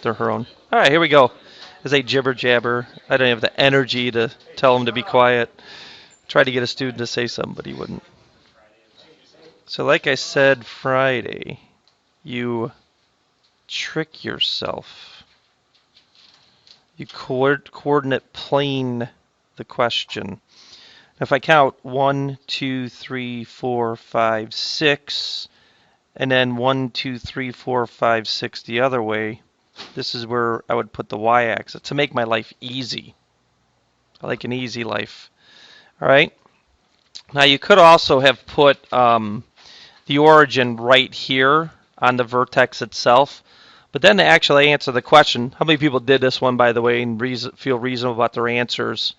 they're her own. All right, here we go. As a jibber jabber, I don't have the energy to tell him to be quiet. Tried to get a student to say something, but he wouldn't. So like I said Friday, you trick yourself. You coordinate plane the question. If I count 1, 2, 3, 4, 5, 6, and then 1, 2, 3, 4, 5, 6 the other way, this is where I would put the y-axis to make my life easy. I like an easy life. All right. Now you could also have put the origin right here on the vertex itself. But then to actually answer the question, how many people did this one, by the way, and feel reasonable about their answers?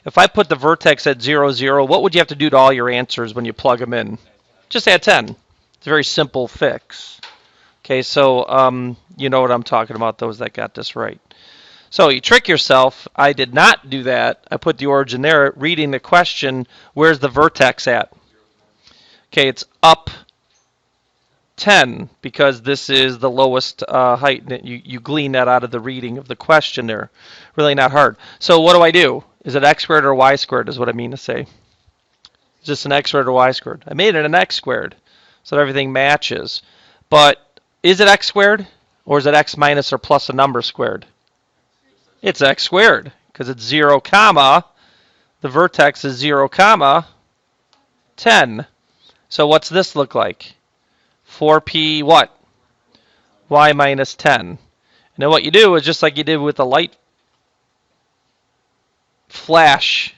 If I put the vertex at 0, 0, what would you have to do to all your answers when you plug them in? Just add 10. It's a very simple fix. Okay, so you know what I'm talking about, those that got this right. So you trick yourself. I did not do that. I put the origin there. Reading the question, where's the vertex at? Okay, it's up 10 because this is the lowest height. You glean that out of the reading of the question there. Really not hard. So what do I do? Is it x squared or y squared is what I mean to say. Is this an x squared or y squared? I made it an x squared so that everything matches. But is it x squared or is it x minus or plus a number squared? It's x squared because it's 0, comma. The vertex is 0, comma 10. So what's this look like? 4p what? Y minus 10. And then what you do is just like you did with the light flash,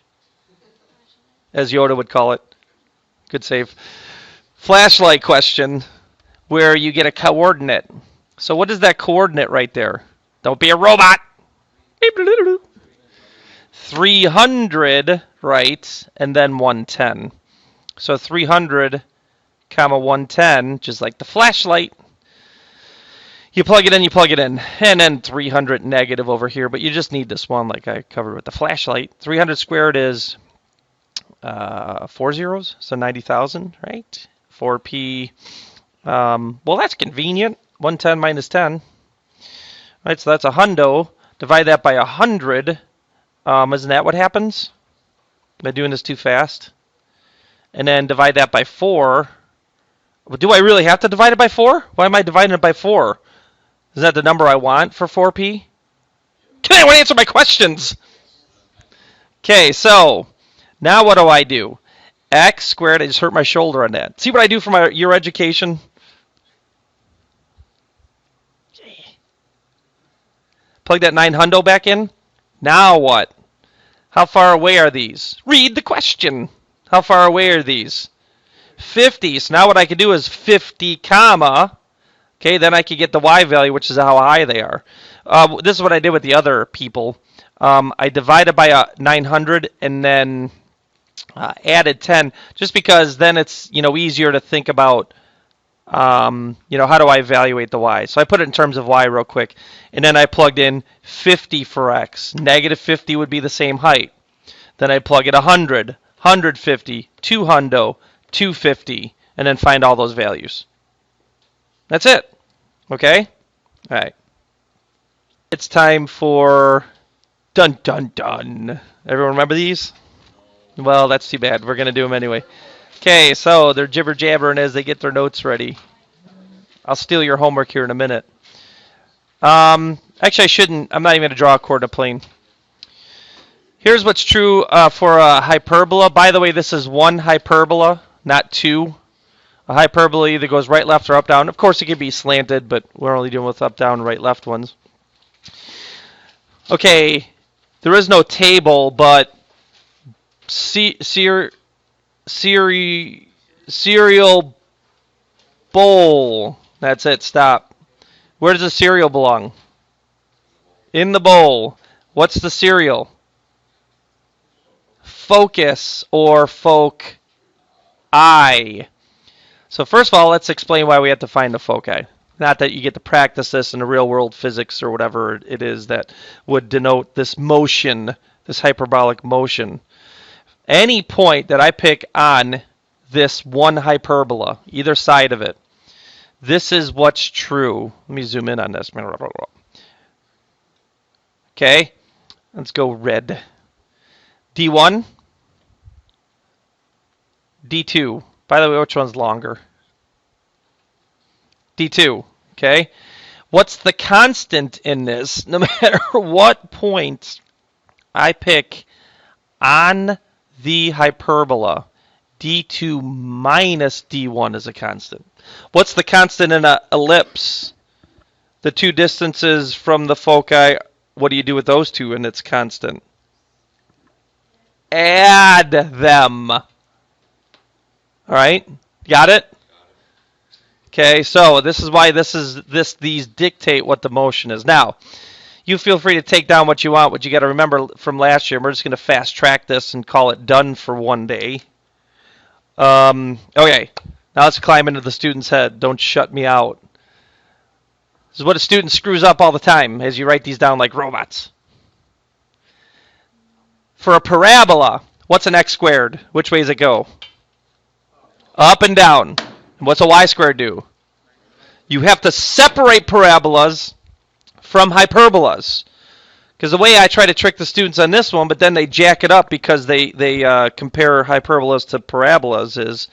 as Yoda would call it. Good save. Flashlight question where you get a coordinate. So what is that coordinate right there? Don't be a robot. 300, right, and then 110. So 300, comma 110, just like the flashlight. You plug it in, and then 300 negative over here, but you just need this one like I covered with the flashlight. 300 squared is 4 zeros, so 90,000, right? 4p, well, that's convenient. 110 minus 10. Right, so that's a hundo. Divide that by 100. Isn't that what happens? Am I doing this too fast? And then divide that by 4. Well, do I really have to divide it by 4? Why am I dividing it by 4? Is that the number I want for 4p? Come on, I want to answer my questions. Okay, so now what do? X squared, I just hurt my shoulder on that. See what I do for your education? Plug that 900 back in. Now what? How far away are these? Read the question. How far away are these? 50. So now what I can do is 50, comma. Okay, then I can get the y value, which is how high they are. This is what I did with the other people. I divided by 900 and then added 10, just because then it's easier to think about. How do I evaluate the y? So I put it in terms of y real quick. And then I plugged in 50 for x. Negative 50 would be the same height. Then I plug in 100, 150, 200, 250, and then find all those values. That's it. Okay? All right. It's time for dun dun dun. Everyone remember these? Well, that's too bad. We're going to do them anyway. Okay, so they're jibber jabbering as they get their notes ready. I'll steal your homework here in a minute. Actually, I shouldn't. I'm not even going to draw a coordinate plane. Here's what's true for a hyperbola. By the way, this is one hyperbola, not two. A hyperbola either goes right, left, or up, down. Of course, it can be slanted, but we're only dealing with up, down, right, left ones. Okay, there is no table, but cereal bowl. That's it. Stop. Where does the cereal belong? In the bowl. What's the cereal? Focus or foci. So first of all, let's explain why we have to find the foci. Not that you get to practice this in the real world physics or whatever it is that would denote this motion, this hyperbolic motion. Any point that I pick on this one hyperbola, either side of it, this is what's true. Let me zoom in on this. Okay, let's go red. D1, D2. By the way, which one's longer? D2, okay? What's the constant in this? No matter what point I pick on the hyperbola, D2 minus D1 is a constant. What's the constant in an ellipse? The two distances from the foci, what do you do with those two and it's constant? Add them. All right? Got it? Okay, so this is why these dictate what the motion is. Now, you feel free to take down what you want. What you got to remember from last year, we're just going to fast track this and call it done for one day. Okay, now let's climb into the student's head. Don't shut me out. This is what a student screws up all the time as you write these down like robots. For a parabola, what's an x squared? Which way does it go? Up and down. What's a y squared do? You have to separate parabolas from hyperbolas. Because the way I try to trick the students on this one, but then they jack it up because they compare hyperbolas to parabolas, is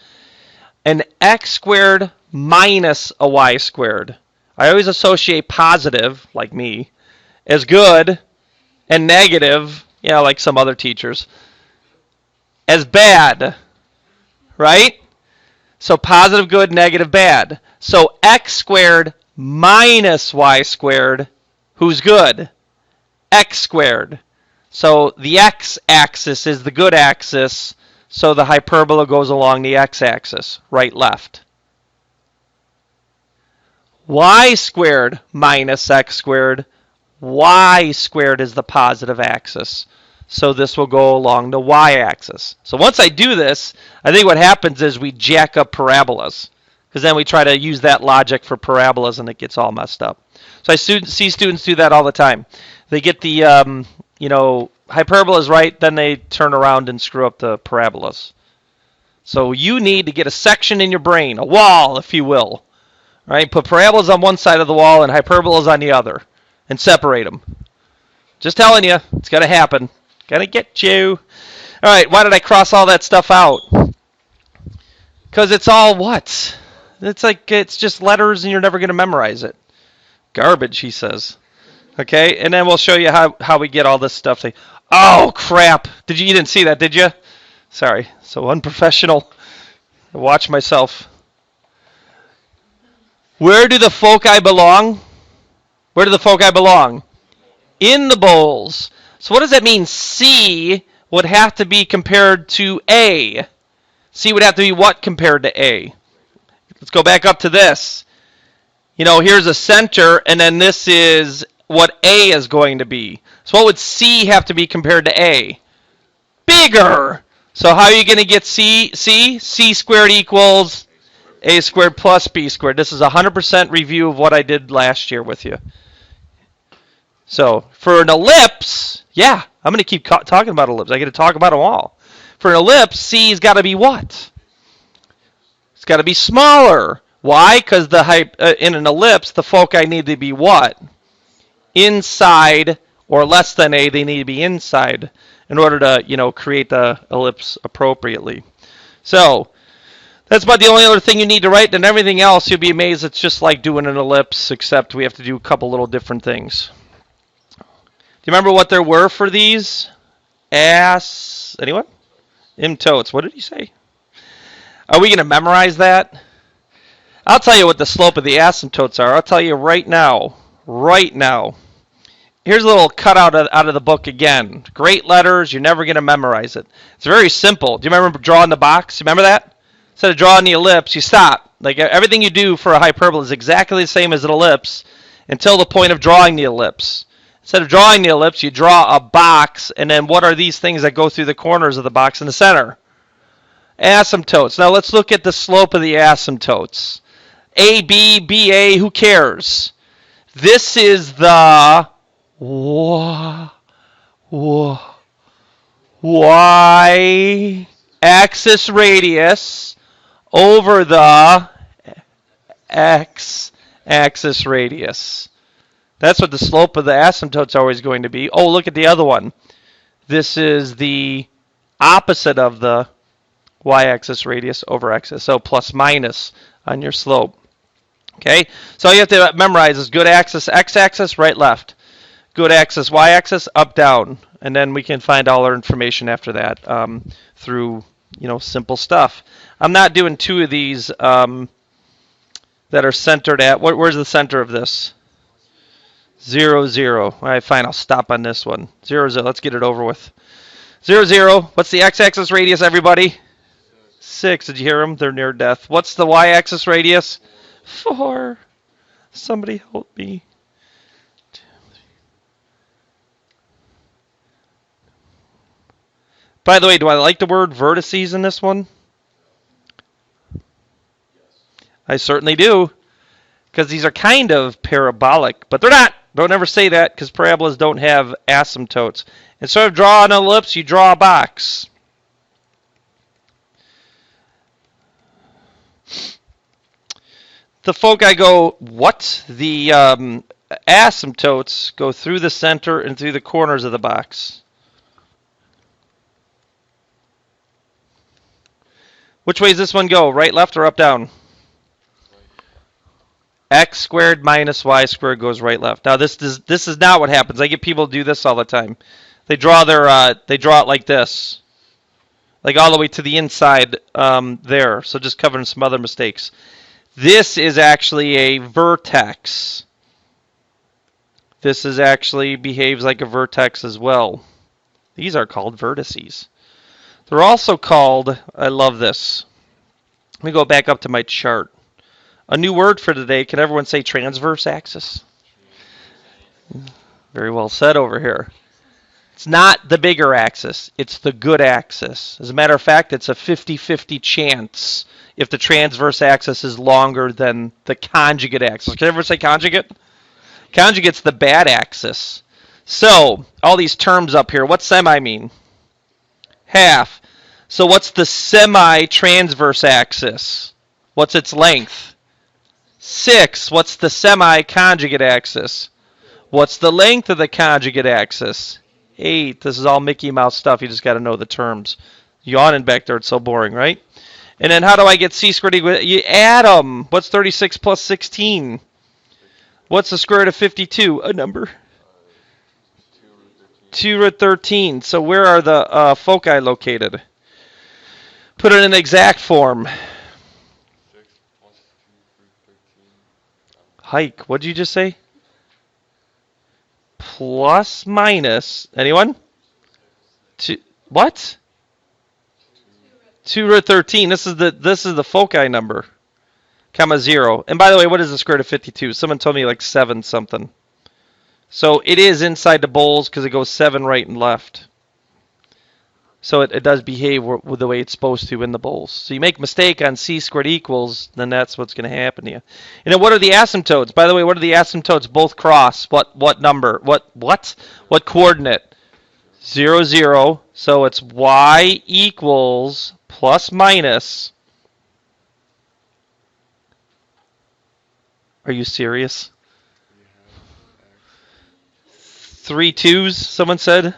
an x squared minus a y squared. I always associate positive, like me, as good, and negative, like some other teachers, as bad, right? So positive, good, negative, bad. So x squared minus y squared, who's good? X squared. So the x-axis is the good axis, so the hyperbola goes along the x-axis, right, left. Y squared minus x squared, y squared is the positive axis. So this will go along the y-axis. So once I do this, I think what happens is we jack up parabolas. Because then we try to use that logic for parabolas and it gets all messed up. So I see students do that all the time. They get the hyperbolas right, then they turn around and screw up the parabolas. So you need to get a section in your brain, a wall, if you will. Right? Put parabolas on one side of the wall and hyperbolas on the other. And separate them. Just telling you, it's got to happen. Gonna get you. All right, why did I cross all that stuff out? Because it's all what? It's just letters and you're never going to memorize it. Garbage, he says. Okay, and then we'll show you how we get all this stuff. Oh, crap. You didn't see that, did you? Sorry, so unprofessional. I watch myself. Where do the foci belong? Where do the foci belong? In the bowls. So what does that mean? C would have to be compared to A. C would have to be what compared to A? Let's go back up to this. Here's a center, and then this is what A is going to be. So what would C have to be compared to A? Bigger. So how are you going to get C? C squared equals A squared plus B squared. This is a 100% review of what I did last year with you. So for an ellipse, I'm going to keep talking about ellipse. I get to talk about them all. For an ellipse, C's got to be what? It's got to be smaller. Why? Because in an ellipse, the foci need to be what? Inside or less than A, they need to be inside in order to, create the ellipse appropriately. So that's about the only other thing you need to write. And everything else, you'll be amazed. It's just like doing an ellipse, except we have to do a couple little different things. Do you remember what there were for these? Anyone? Asymptotes. What did he say? Are we going to memorize that? I'll tell you what the slope of the asymptotes are. I'll tell you right now. Right now. Here's a little cutout out of the book again. Great letters. You're never going to memorize it. It's very simple. Do you remember drawing the box? You remember that? Instead of drawing the ellipse, you stop. Like everything you do for a hyperbola is exactly the same as an ellipse until the point of drawing the ellipse. Instead of drawing the ellipse, you draw a box, and then what are these things that go through the corners of the box in the center? Asymptotes. Now let's look at the slope of the asymptotes. AB, BA, who cares? This is the y-axis radius over the x-axis radius. That's what the slope of the asymptote's always going to be. Oh, look at the other one. This is the opposite of the y-axis radius over x. So plus minus on your slope. Okay, so all you have to memorize is good axis, x-axis, right, left. Good axis, y-axis, up, down. And then we can find all our information after that through, simple stuff. I'm not doing two of these that are centered at, where's the center of this? 0, 0. All right, fine, I'll stop on this one. 0, 0, let's get it over with. 0, 0, what's the x-axis radius, everybody? 6, did you hear them? They're near death. What's the y-axis radius? 4. Somebody help me. By the way, do I like the word vertices in this one? I certainly do. Because these are kind of parabolic, but they're not. Don't ever say that because parabolas don't have asymptotes. Instead of draw an ellipse, you draw a box. The foci go, what? The asymptotes go through the center and through the corners of the box. Which way does this one go? Right, left, or up, down? X squared minus y squared goes right, left. Now this is not what happens. I get people to do this all the time. They draw it like this, like all the way to the inside there. So just covering some other mistakes. This is actually a vertex. This is actually behaves like a vertex as well. These are called vertices. They're also called, I love this. Let me go back up to my chart. A new word for today. Can everyone say transverse axis? Very well said over here. It's not the bigger axis. It's the good axis. As a matter of fact, it's a 50-50 chance if the transverse axis is longer than the conjugate axis. Can everyone say conjugate? Conjugate's the bad axis. So, all these terms up here, what's semi mean? Half. So what's the semi-transverse axis? What's its length? 6. What's the semi-conjugate axis? What's the length of the conjugate axis? 8. This is all Mickey Mouse stuff. You just got to know the terms. Yawning back there. It's so boring, right? And then how do I get c squared equal? You add them. What's 36 plus 16? What's the square root of 52? A number. 2 root 13. So where are the foci located? Put it in exact form. Hike. What did you just say? Plus, minus. Anyone? What? 2 root 13. This is the foci number. Comma 0. And by the way, what is the square root of 52? Someone told me like 7 something. So it is inside the bowls because it goes 7 right and left. So it does behave with the way it's supposed to in the bowls. So you make a mistake on c squared equals, then that's what's going to happen to you. And then what are the asymptotes? By the way, what are the asymptotes both cross? What number? What coordinate? 0, 0. So it's y equals plus minus. Are you serious? 3 2s, someone said.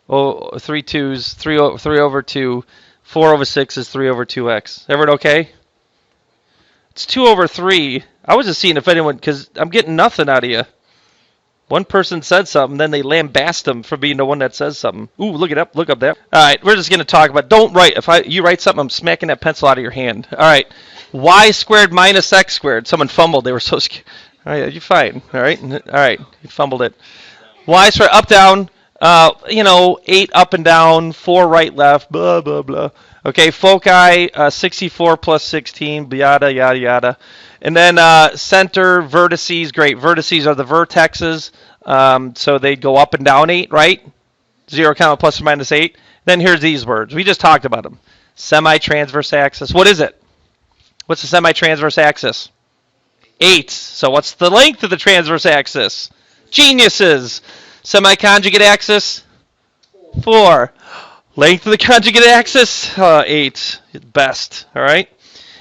Oh, 3 2s, 3 over 2, 4 over 6 is 3 over 2x. Everyone okay? It's 2 over 3. I was just seeing if anyone, because I'm getting nothing out of you. One person said something, then they lambast them for being the one that says something. Ooh, look up there. All right, we're just going to talk about, don't write. If you write something, I'm smacking that pencil out of your hand. All right, y squared minus x squared. Someone fumbled. They were so scared. All right, you're fine. All right, you fumbled it. Y squared, up, down. 8 up and down, 4 right, left, blah, blah, blah. Okay, foci, 64 plus 16, yada, yada, yada. And then center, vertices, great. Vertices are the vertexes, so they go up and down 8, right? 0, comma, plus or minus 8. Then here's these words. We just talked about them. Semi-transverse axis. What is it? What's the semi-transverse axis? 8. So what's the length of the transverse axis? Geniuses. Semi-conjugate axis? 4. Length of the conjugate axis? 8. Best. All right?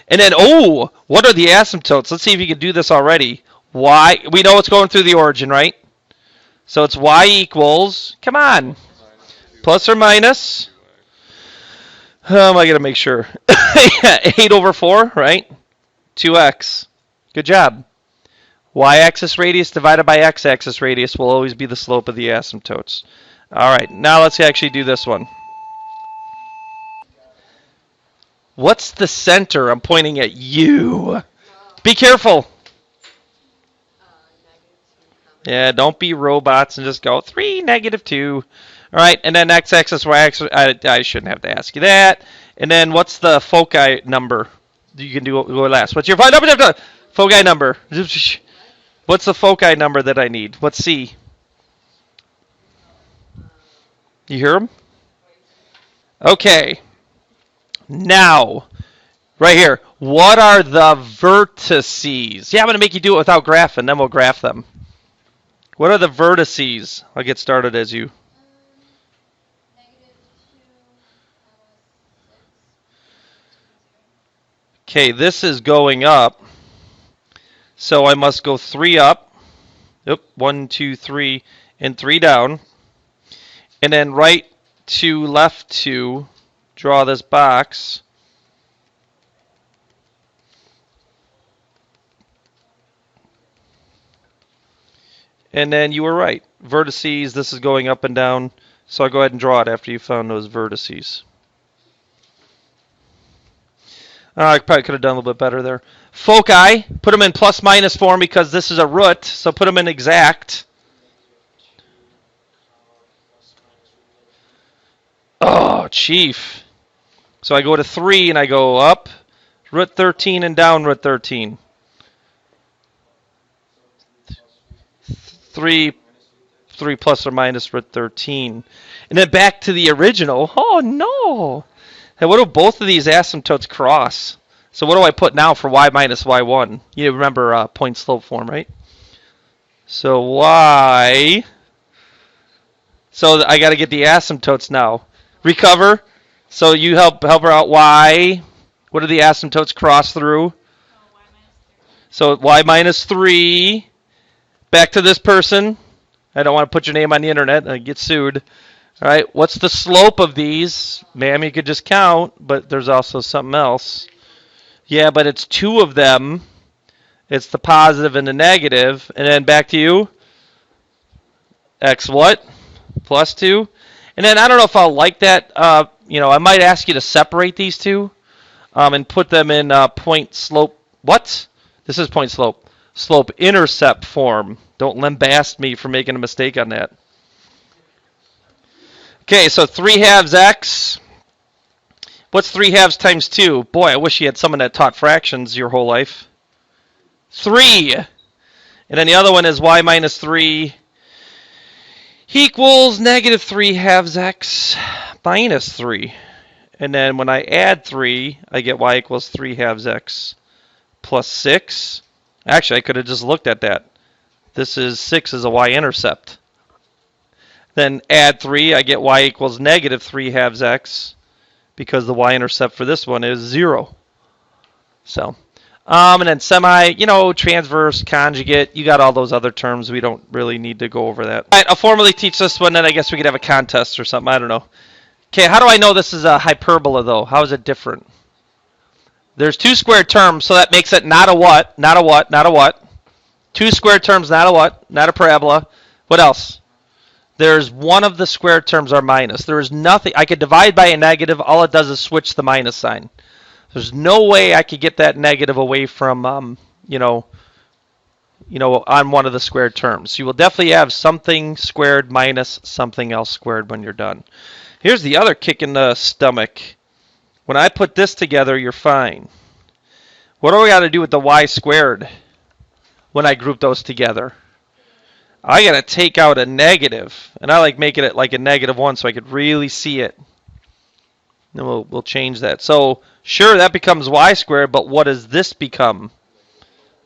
And then, what are the asymptotes? Let's see if you can do this already. y, we know it's going through the origin, right? So it's y equals, come on, plus or minus, how am I going to make sure? 8 over 4, right? 2x. Good job. Y-axis radius divided by x-axis radius will always be the slope of the asymptotes. All right, now let's actually do this one. What's the center? I'm pointing at you. Be careful. Yeah, don't be robots and just go 3, -2. All right, and then x-axis, y-axis. I shouldn't have to ask you that. And then what's the foci number? You can go last. What's your foci number? What's the foci number that I need? What's C? You hear him? Okay. Now, right here. What are the vertices? Yeah, I'm going to make you do it without graphing, then we'll graph them. What are the vertices? I'll get started as you. Okay, this is going up. So I must go 3 up. Yep, 1, 2, 3, and 3 down. And then right to left to draw this box. And then you were right. Vertices, this is going up and down. So I'll go ahead and draw it after you found those vertices. I probably could have done a little bit better there. Foci, put them in plus minus form because this is a root, so put them in exact. Oh, chief. So I go to 3 and I go up, root 13 and down root 13. 3 plus or minus root 13. And then back to the original. Oh, no. Hey, what do both of these asymptotes cross? So what do I put now for y minus y1? You remember point slope form, right? So y. So I got to get the asymptotes now. Recover. So you help her out. Y. What do the asymptotes cross through? So y minus 3. Back to this person. I don't want to put your name on the internet and get sued. All right, what's the slope of these? Ma'am, you could just count, but there's also something else. Yeah, but it's 2 of them. It's the positive and the negative. And then back to you. X what? Plus 2. And then I don't know if I'll like that. I might ask you to separate these two and put them in point slope. What? This is point slope. Slope intercept form. Don't lambast me for making a mistake on that. Okay, so 3/2 x. What's 3/2 times 2? Boy, I wish you had someone that taught fractions your whole life. 3. And then the other one is y minus 3 equals -3/2 x minus 3. And then when I add 3, I get y equals 3/2 x plus 6. Actually, I could have just looked at that. This is 6 is a y-intercept. Then add 3, I get y equals -3/2 x because the y-intercept for this one is 0. So, and then semi, transverse, conjugate, you got all those other terms. We don't really need to go over that. All right, I'll formally teach this one, then I guess we could have a contest or something. I don't know. Okay, how do I know this is a hyperbola, though? How is it different? There's 2 squared terms, so that makes it not a what, not a what, not a what. 2 squared terms, not a what, not a parabola. What else? There's one of the squared terms are minus. There is nothing. I could divide by a negative. All it does is switch the minus sign. There's no way I could get that negative away from, on one of the squared terms. You will definitely have something squared minus something else squared when you're done. Here's the other kick in the stomach. When I put this together, you're fine. What do we got to do with the y squared when I group those together? I got to take out a negative, and I like making it like a -1 so I could really see it. Then we'll change that. So sure, that becomes y squared, but what does this become?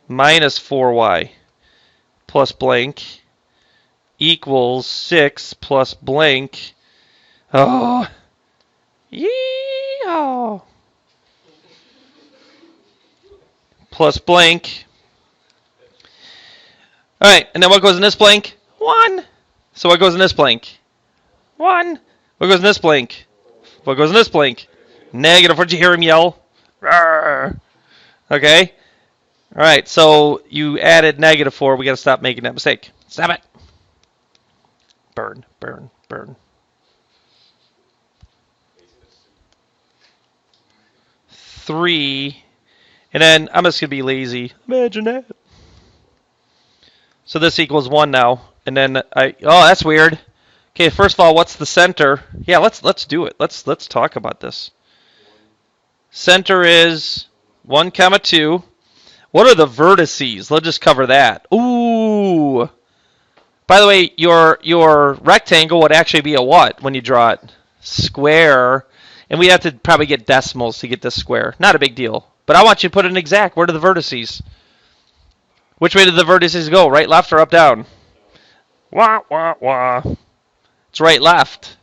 Minus 4y plus blank equals 6 plus blank. Oh, yee-haw. Plus blank All right, and then what goes in this blank? 1. So what goes in this blank? 1. What goes in this blank? What goes in this blank? Negative. What'd you hear him yell? Rawr. Okay. All right, so you added -4. We got to stop making that mistake. Stop it. Burn, burn, burn. 3. And then I'm just going to be lazy. Imagine that. So this equals 1 now. And then oh, that's weird. Okay, first of all, what's the center? Yeah, let's do it. Let's talk about this. Center is 1, 2. What are the vertices? Let's just cover that. Ooh. By the way, your rectangle would actually be a what when you draw it? Square. And we have to probably get decimals to get this square. Not a big deal. But I want you to put an exact. Where are the vertices? Which way did the vertices go? Right, left, or up, down? Wah, wah, wah. It's right, left.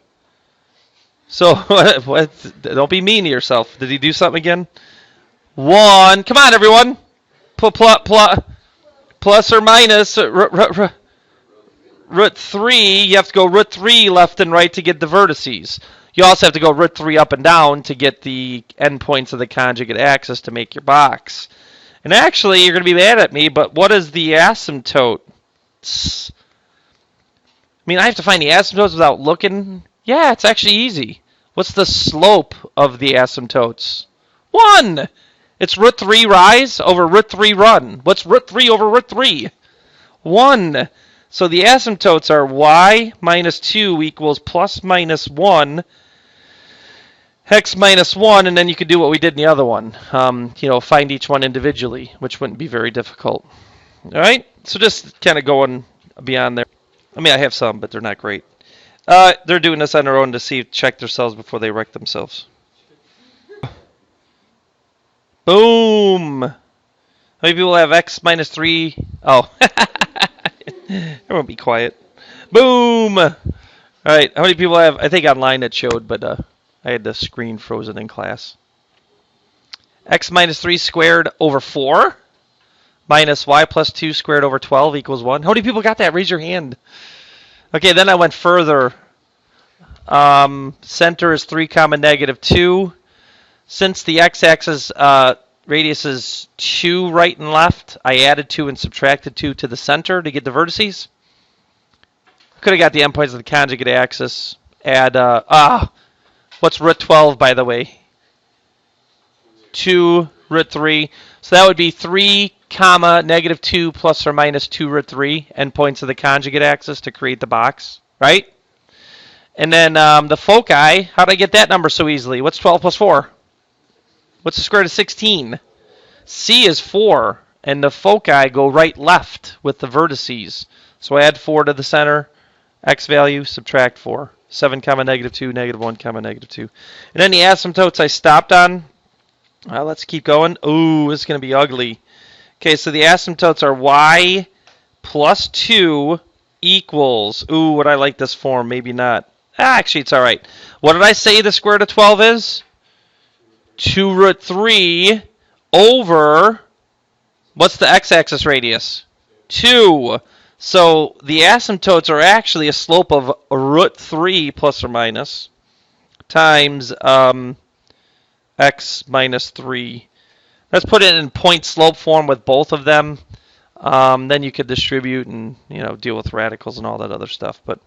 So, don't be mean to yourself. Did he do something again? 1. Come on, everyone. Plus or minus root 3. You have to go root 3 left and right to get the vertices. You also have to go root 3 up and down to get the endpoints of the conjugate axis to make your box. And actually, you're going to be mad at me, but what is the asymptote? I mean, I have to find the asymptotes without looking. Yeah, it's actually easy. What's the slope of the asymptotes? 1! It's root 3 rise over root 3 run. What's root 3 over root 3? 1. So the asymptotes are y minus 2 equals plus minus 1, x minus 1, and then you could do what we did in the other one. Find each one individually, which wouldn't be very difficult. All right? So just kind of going beyond there. I mean, I have some, but they're not great. They're doing this on their own to check themselves before they wreck themselves. Boom! How many people have x minus 3? Oh. Everyone be quiet. Boom! All right, how many people have... I think online it showed, but I had the screen frozen in class. X minus 3 squared over 4 minus y plus 2 squared over 12 equals 1. How many people got that? Raise your hand. Okay, then I went further. Center is 3, -2. Since the x-axis radius is 2 right and left, I added 2 and subtracted 2 to the center to get the vertices. Could have got the endpoints of the conjugate axis. Add, what's root 12, by the way? 2 root 3. So that would be 3, -2 plus or minus 2 root 3 endpoints of the conjugate axis to create the box, right? And then the foci, how did I get that number so easily? What's 12 plus 4? What's the square root of 16? C is 4, and the foci go right left with the vertices. So I add 4 to the center, x value, subtract 4. 7, -2, -1, -2. And then the asymptotes I stopped on. Let's keep going. Ooh, it's going to be ugly. Okay, so the asymptotes are y plus 2 equals, ooh, would I like this form? Maybe not. Actually, it's all right. What did I say the square root of 12 is? 2 root 3 over, what's the x-axis radius? 2. So the asymptotes are actually a slope of root 3 plus or minus times x minus 3. Let's put it in point slope form with both of them. Then you could distribute and deal with radicals and all that other stuff. But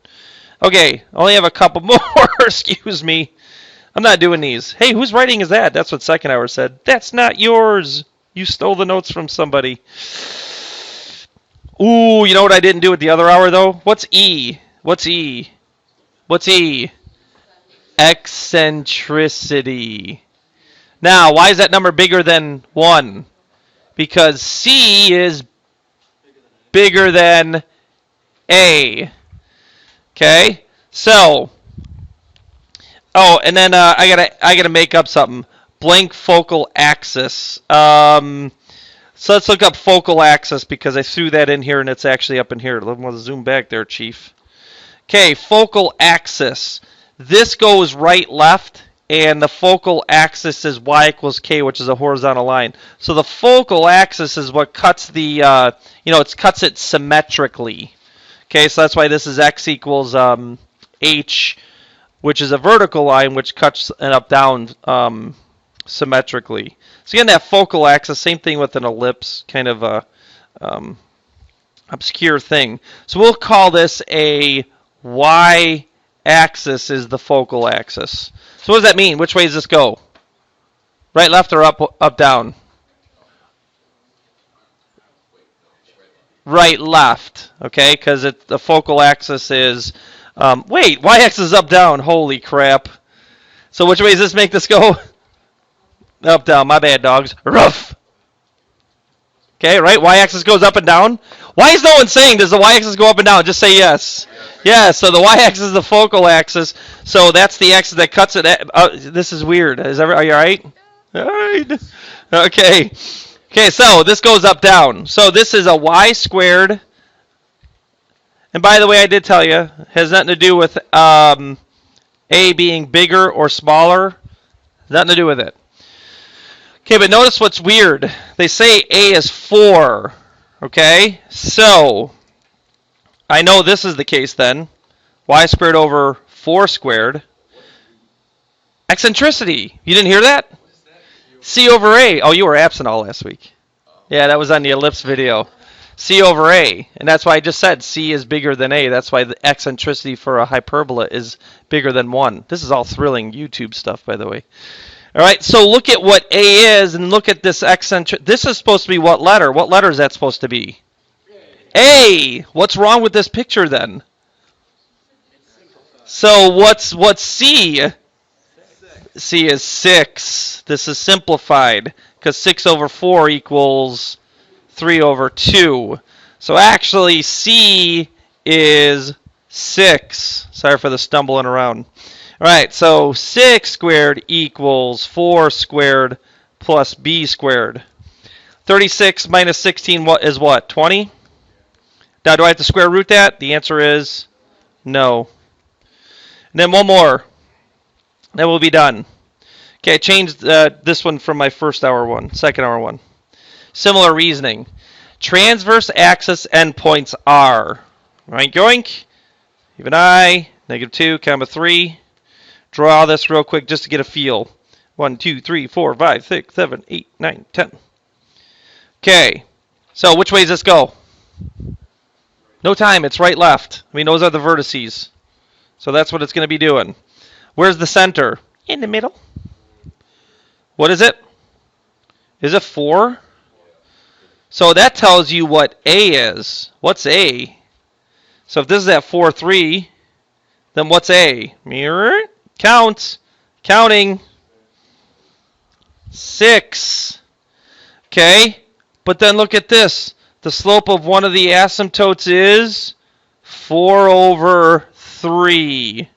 okay, I only have a couple more. Excuse me. I'm not doing these. Hey, whose writing is that? That's what second hour said. That's not yours. You stole the notes from somebody. Ooh, you know what I didn't do with the other hour, though? What's E? What's E? What's E? Eccentricity. Now, why is that number bigger than 1? Because C is bigger than A. Okay? So, oh, and then I gotta make up something. Blank focal axis. So let's look up focal axis because I threw that in here and it's actually up in here. Let me zoom back there, Chief. Okay, focal axis. This goes right, left. and the focal axis is y equals k, which is a horizontal line. So the focal axis is what cuts the, it cuts it symmetrically. Okay, so that's why this is x equals h, which is a vertical line, which cuts it up down symmetrically. So again, that focal axis, same thing with an ellipse, kind of a obscure thing. So we'll call this a y-axis is the focal axis. So what does that mean? Which way does this go? Right, left, or up, down? Right, left. Okay, because the focal axis is. Wait, y-axis is up, down. Holy crap! So which way does this make this go? Up, down. My bad, dogs. Rough. Okay, right? Y-axis goes up and down. Why is no one saying, does the y-axis go up and down? Just say yes. Yeah, so the y-axis is the focal axis. So that's the axis that cuts it. This is weird. Are you all right? All right. Okay. Okay, so this goes up, down. So this is a y squared. And by the way, I did tell you, it has nothing to do with A being bigger or smaller. Nothing to do with it. Okay, but notice what's weird. They say A is 4. Okay, so I know this is the case then. Y squared over 4 squared. Eccentricity. You didn't hear that? C over A. Oh, you were absent all last week. Yeah, that was on the ellipse video. C over A. And that's why I just said C is bigger than A. That's why the eccentricity for a hyperbola is bigger than 1. This is all thrilling YouTube stuff, by the way. All right, so look at what A is and look at this eccentric. This is supposed to be what letter? What letter is that supposed to be? A. What's wrong with this picture then? So what's C? C is 6. This is simplified because 6 over 4 equals 3 over 2. So actually C is 6. Sorry for the stumbling around. All right, so 6 squared equals 4 squared plus b squared. 36 minus 16 is what? 20? Now, do I have to square root that? The answer is no. And then one more. Then we'll be done. Okay, I changed this one from my second hour one. Similar reasoning. Transverse axis endpoints are, right, yoink, even I, -2, comma 3. Draw this real quick just to get a feel. 1, 2, 3, 4, 5, 6, 7, 8, 9, 10. Okay, so which way does this go? No time, it's right, left. I mean, those are the vertices. So that's what it's going to be doing. Where's the center? In the middle. What is it? Is it 4? So that tells you what A is. What's A? So if this is at 4, 3, then what's A? Mirror. Count. Counting. 6. Okay. But then look at this. The slope of one of the asymptotes is 4 over 3.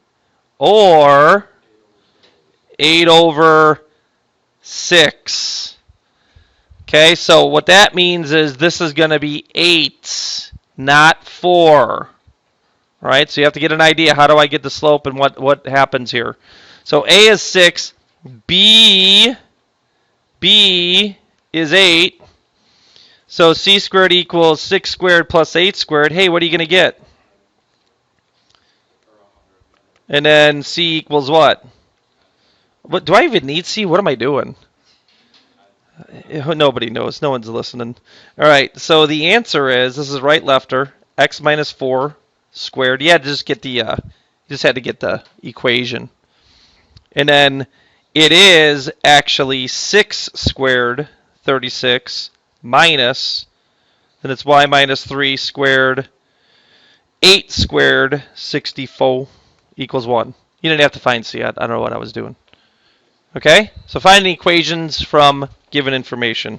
Or 8 over 6. Okay, so what that means is this is going to be 8, not 4. All right, so you have to get an idea. How do I get the slope and what happens here? So A is 6. B is 8. So C squared equals 6 squared plus 8 squared. Hey, what are you going to get? And then C equals what? What do I even need C? What am I doing? Nobody knows. No one's listening. All right, so the answer is, this is right lefter, x minus 4 squared. You had to just get the, you just had to get the equation. And then it is actually 6 squared, 36, minus, then it's y minus 3 squared, 8 squared, 64, equals 1. You didn't have to find C. I don't know what I was doing. Okay? So find the equations from given information.